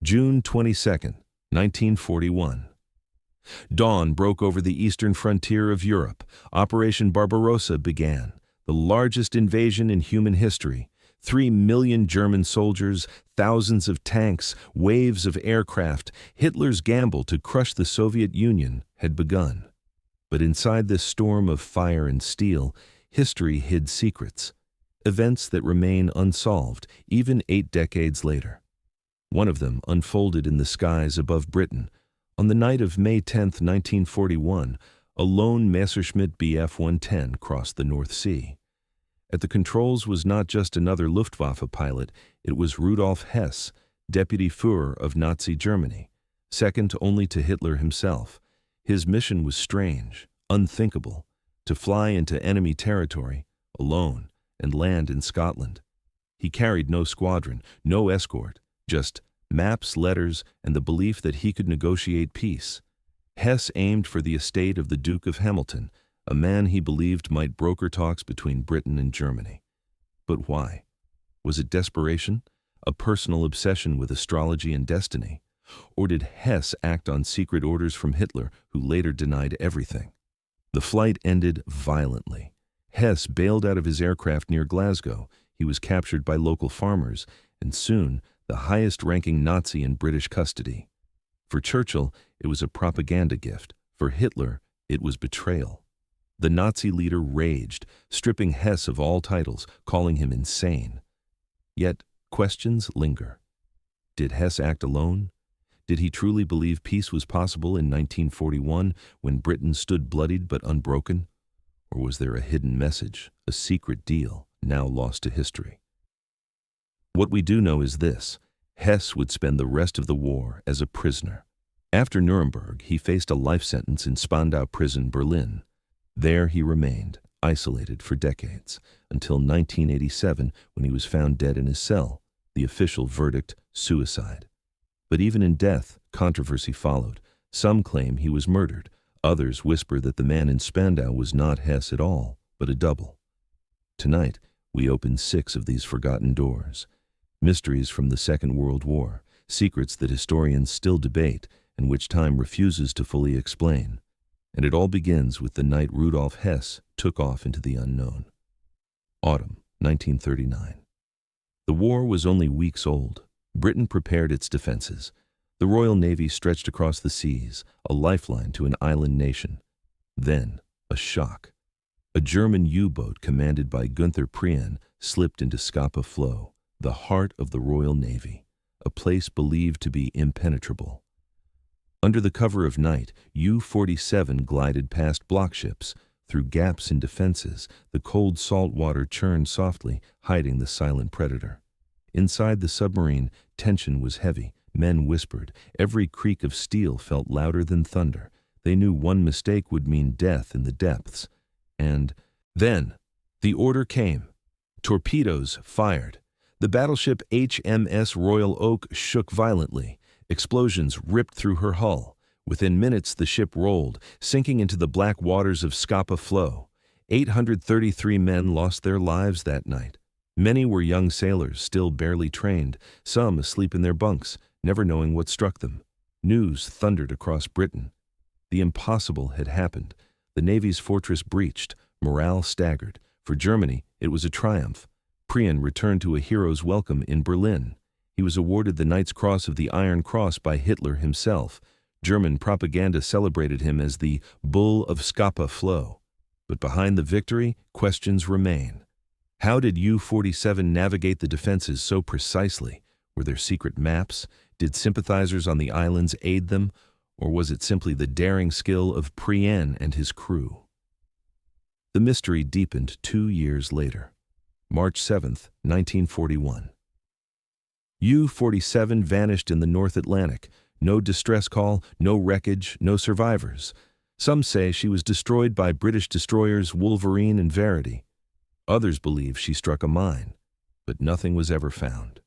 June 22, 1941. Dawn broke over the eastern frontier of Europe. Operation Barbarossa began, the largest invasion in human history. 3 million German soldiers, thousands of tanks, waves of aircraft. Hitler's gamble to crush the Soviet Union had begun. But inside this storm of fire and steel, history hid secrets, events that remain unsolved even 8 decades later. One of them unfolded in the skies above Britain. On the night of May 10, 1941, a lone Messerschmitt Bf-110 crossed the North Sea. At the controls was not just another Luftwaffe pilot, it was Rudolf Hess, Deputy Führer of Nazi Germany, second only to Hitler himself. His mission was strange, unthinkable, to fly into enemy territory, alone, and land in Scotland. He carried no squadron, no escort, just maps, letters, and the belief that he could negotiate peace. Hess aimed for the estate of the Duke of Hamilton, a man he believed might broker talks between Britain and Germany. But why? Was it desperation? A personal obsession with astrology and destiny? Or did Hess act on secret orders from Hitler, who later denied everything? The flight ended violently. Hess bailed out of his aircraft near Glasgow. He was captured by local farmers, and soon the highest-ranking Nazi in British custody. For Churchill, it was a propaganda gift. For Hitler, it was betrayal. The Nazi leader raged, stripping Hess of all titles, calling him insane. Yet, questions linger. Did Hess act alone? Did he truly believe peace was possible in 1941 when Britain stood bloodied but unbroken? Or was there a hidden message, a secret deal, now lost to history? What we do know is this: Hess would spend the rest of the war as a prisoner. After Nuremberg, he faced a life sentence in Spandau prison, Berlin. There he remained, isolated for decades, until 1987 when he was found dead in his cell. The official verdict: suicide. But even in death, controversy followed. Some claim he was murdered. Others whisper that the man in Spandau was not Hess at all, but a double. Tonight, we open 6 of these forgotten doors. Mysteries from the Second World War, secrets that historians still debate and which time refuses to fully explain. And it all begins with the night Rudolf Hess took off into the unknown. Autumn, 1939. The war was only weeks old. Britain prepared its defenses. The Royal Navy stretched across the seas, a lifeline to an island nation. Then, a shock. A German U-boat commanded by Günther Prien slipped into Scapa Flow, the heart of the Royal Navy, a place believed to be impenetrable. Under the cover of night, U-47 glided past block ships. Through gaps in defenses, the cold salt water churned softly, hiding the silent predator. Inside the submarine, tension was heavy. Men whispered. Every creak of steel felt louder than thunder. They knew one mistake would mean death in the depths. And then, the order came. Torpedoes fired. The battleship HMS Royal Oak shook violently. Explosions ripped through her hull. Within minutes, the ship rolled, sinking into the black waters of Scapa Flow. 833 men lost their lives that night. Many were young sailors, still barely trained, some asleep in their bunks, never knowing what struck them. News thundered across Britain. The impossible had happened. The Navy's fortress breached. Morale staggered. For Germany, it was a triumph. Prien returned to a hero's welcome in Berlin. He was awarded the Knight's Cross of the Iron Cross by Hitler himself. German propaganda celebrated him as the Bull of Scapa Flow. But behind the victory, questions remain. How did U-47 navigate the defenses so precisely? Were there secret maps? Did sympathizers on the islands aid them? Or was it simply the daring skill of Prien and his crew? The mystery deepened 2 years later. March 7, 1941. U-47 vanished in the North Atlantic. No distress call, no wreckage, no survivors. Some say she was destroyed by British destroyers Wolverine and Verity. Others believe she struck a mine, but nothing was ever found.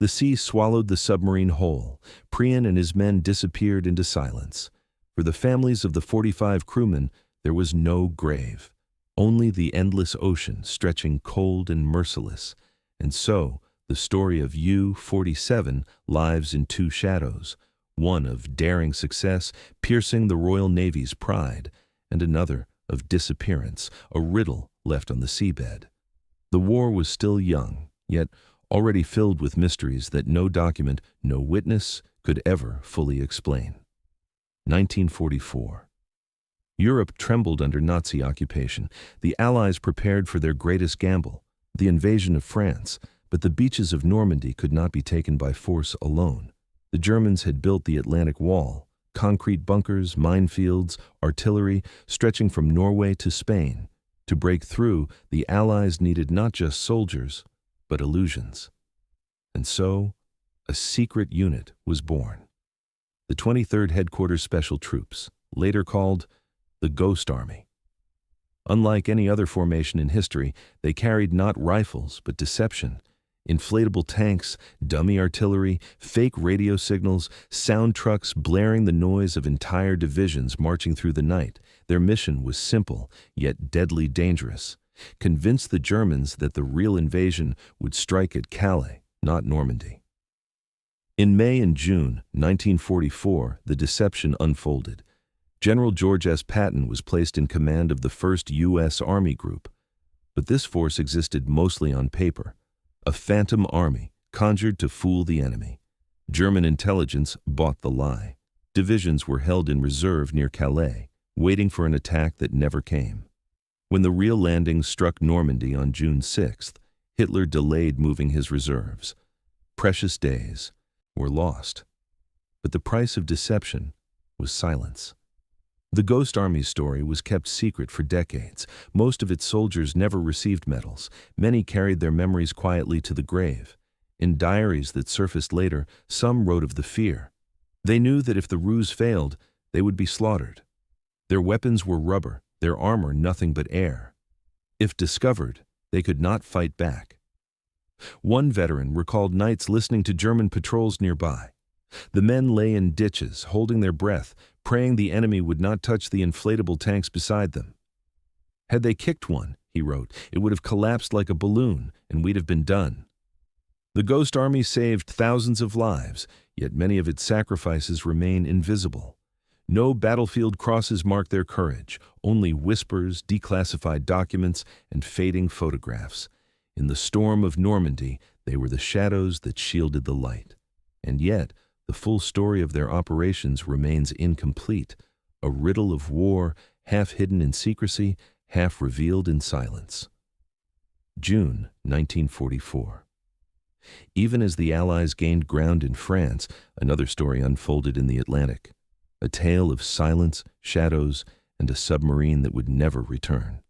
The sea swallowed the submarine whole. Prien and his men disappeared into silence. For the families of the 45 crewmen, there was no grave, only the endless ocean stretching cold and merciless. And so, the story of U-47 Lives in Two Shadows, one of daring success piercing the Royal Navy's pride, and another of disappearance, a riddle left on the seabed. The war was still young, yet already filled with mysteries that no document, no witness could ever fully explain. 1944. Europe trembled under Nazi occupation. The Allies prepared for their greatest gamble, the invasion of France, but the beaches of Normandy could not be taken by force alone. The Germans had built the Atlantic Wall, concrete bunkers, minefields, artillery, stretching from Norway to Spain. To break through, the Allies needed not just soldiers, but illusions. And so, a secret unit was born. The 23rd Headquarters Special Troops, later called the Ghost Army. Unlike any other formation in history, they carried not rifles, but deception. Inflatable tanks, dummy artillery, fake radio signals, sound trucks blaring the noise of entire divisions marching through the night. Their mission was simple, yet deadly dangerous. Convince the Germans that the real invasion would strike at Calais, not Normandy. In May and June 1944, the deception unfolded. General George S. Patton was placed in command of the 1st U.S. Army Group. But this force existed mostly on paper. A phantom army, conjured to fool the enemy. German intelligence bought the lie. Divisions were held in reserve near Calais, waiting for an attack that never came. When the real landing struck Normandy on June 6th, Hitler delayed moving his reserves. Precious days were lost. But the price of deception was silence. The Ghost Army's story was kept secret for decades. Most of its soldiers never received medals. Many carried their memories quietly to the grave. In diaries that surfaced later, some wrote of the fear. They knew that if the ruse failed, they would be slaughtered. Their weapons were rubber, their armor nothing but air. If discovered, they could not fight back. One veteran recalled nights listening to German patrols nearby. The men lay in ditches, holding their breath, praying the enemy would not touch the inflatable tanks beside them. Had they kicked one, he wrote, it would have collapsed like a balloon, and we'd have been done. The Ghost Army saved thousands of lives, yet many of its sacrifices remain invisible. No battlefield crosses mark their courage, only whispers, declassified documents, and fading photographs. In the storm of Normandy, they were the shadows that shielded the light. And yet, the full story of their operations remains incomplete, a riddle of war, half hidden in secrecy, half revealed in silence. June 1944. Even as the Allies gained ground in France, another story unfolded in the Atlantic. A tale of silence, shadows, and a submarine that would never return.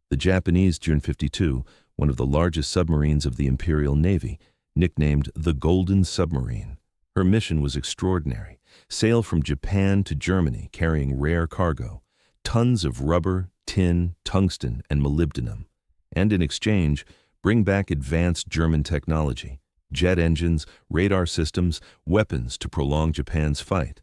The Japanese June 52, one of the largest submarines of the Imperial Navy, nicknamed the Golden Submarine. Her mission was extraordinary. Sail from Japan to Germany carrying rare cargo, tons of rubber, tin, tungsten, and molybdenum. And in exchange, bring back advanced German technology, jet engines, radar systems, weapons to prolong Japan's fight.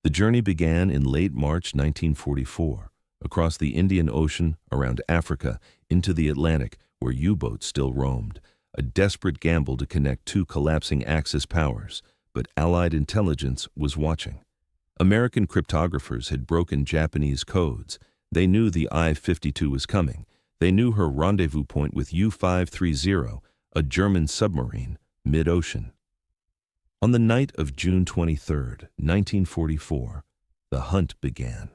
The journey began in late March 1944, across the Indian Ocean, around Africa, into the Atlantic, where U-boats still roamed. A desperate gamble to connect two collapsing Axis powers. But Allied intelligence was watching. American cryptographers had broken Japanese codes. They knew the I-52 was coming. They knew her rendezvous point with U-530, a German submarine, mid-ocean. On the night of June 23, 1944, the hunt began.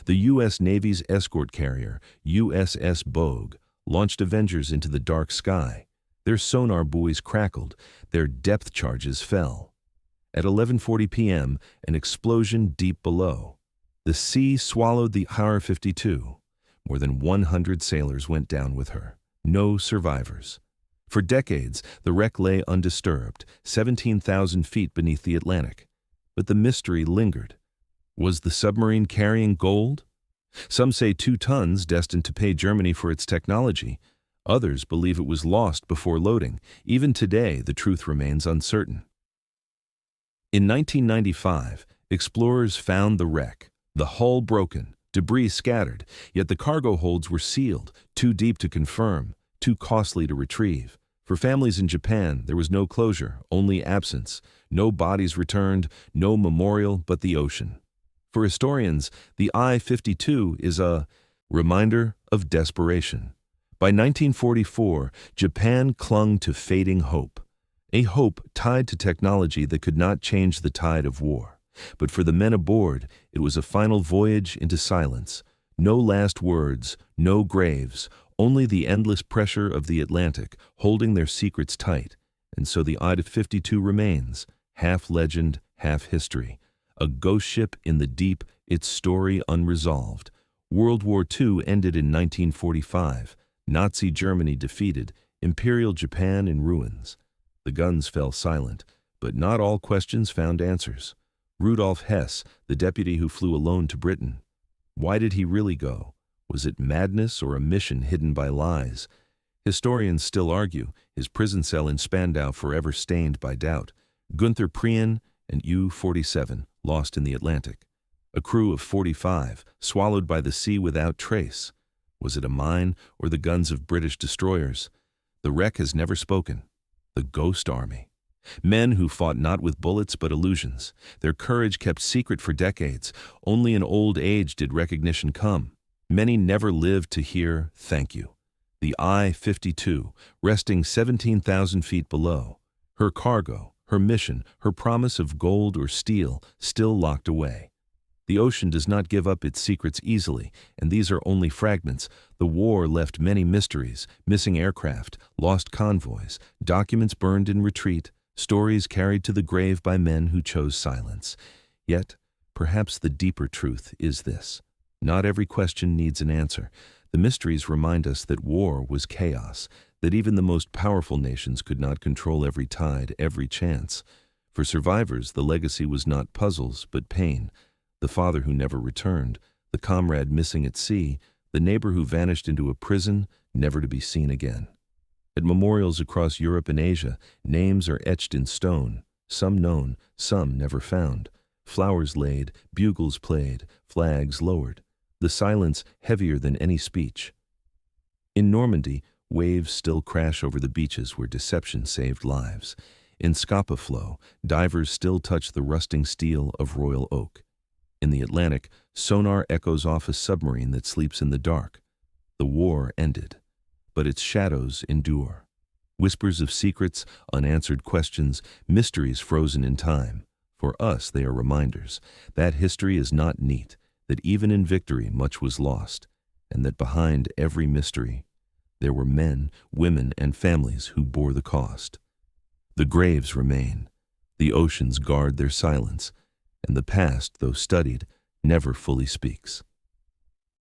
The U.S. Navy's escort carrier, USS Bogue, launched Avengers into the dark sky. Their sonar buoys crackled. Their depth charges fell. At 11:40 p.m., an explosion deep below. The sea swallowed the IR-52. More than 100 sailors went down with her. No survivors. For decades, the wreck lay undisturbed, 17,000 feet beneath the Atlantic. But the mystery lingered. Was the submarine carrying gold? Some say 2 tons destined to pay Germany for its technology. Others believe it was lost before loading. Even today, the truth remains uncertain. In 1995, explorers found the wreck, the hull broken, debris scattered, yet the cargo holds were sealed, too deep to confirm, too costly to retrieve. For families in Japan, there was no closure, only absence, no bodies returned, no memorial but the ocean. For historians, the I-52 is a reminder of desperation. By 1944, Japan clung to fading hope, a hope tied to technology that could not change the tide of war. But for the men aboard, it was a final voyage into silence. No last words, no graves, only the endless pressure of the Atlantic, holding their secrets tight. And so the I-52 remains, half legend, half history. A ghost ship in the deep, its story unresolved. World War II ended in 1945. Nazi Germany defeated, Imperial Japan in ruins. The guns fell silent, but not all questions found answers. Rudolf Hess, the deputy who flew alone to Britain. Why did he really go? Was it madness or a mission hidden by lies? Historians still argue, his prison cell in Spandau forever stained by doubt. Gunther Prien and U-47, lost in the Atlantic. A crew of 45, swallowed by the sea without trace. Was it a mine or the guns of British destroyers? The wreck has never spoken. The Ghost Army. Men who fought not with bullets but illusions. Their courage kept secret for decades. Only in old age did recognition come. Many never lived to hear thank you. The I-52, resting 17,000 feet below. Her cargo, her mission, her promise of gold or steel, still locked away. The ocean does not give up its secrets easily, and these are only fragments. The war left many mysteries, missing aircraft, lost convoys, documents burned in retreat, stories carried to the grave by men who chose silence. Yet, perhaps the deeper truth is this. Not every question needs an answer. The mysteries remind us that war was chaos, that even the most powerful nations could not control every tide, every chance. For survivors, the legacy was not puzzles, but pain. The father who never returned, the comrade missing at sea, the neighbor who vanished into a prison, never to be seen again. At memorials across Europe and Asia, names are etched in stone, some known, some never found. Flowers laid, bugles played, flags lowered. The silence heavier than any speech. In Normandy, waves still crash over the beaches where deception saved lives. In Scapa Flow, divers still touch the rusting steel of royal oak. In the Atlantic, sonar echoes off a submarine that sleeps in the dark. The war ended, but its shadows endure. Whispers of secrets, unanswered questions, mysteries frozen in time. For us, they are reminders that history is not neat, that even in victory much was lost, and that behind every mystery there were men, women, and families who bore the cost. The graves remain, the oceans guard their silence, and the past, though studied, never fully speaks.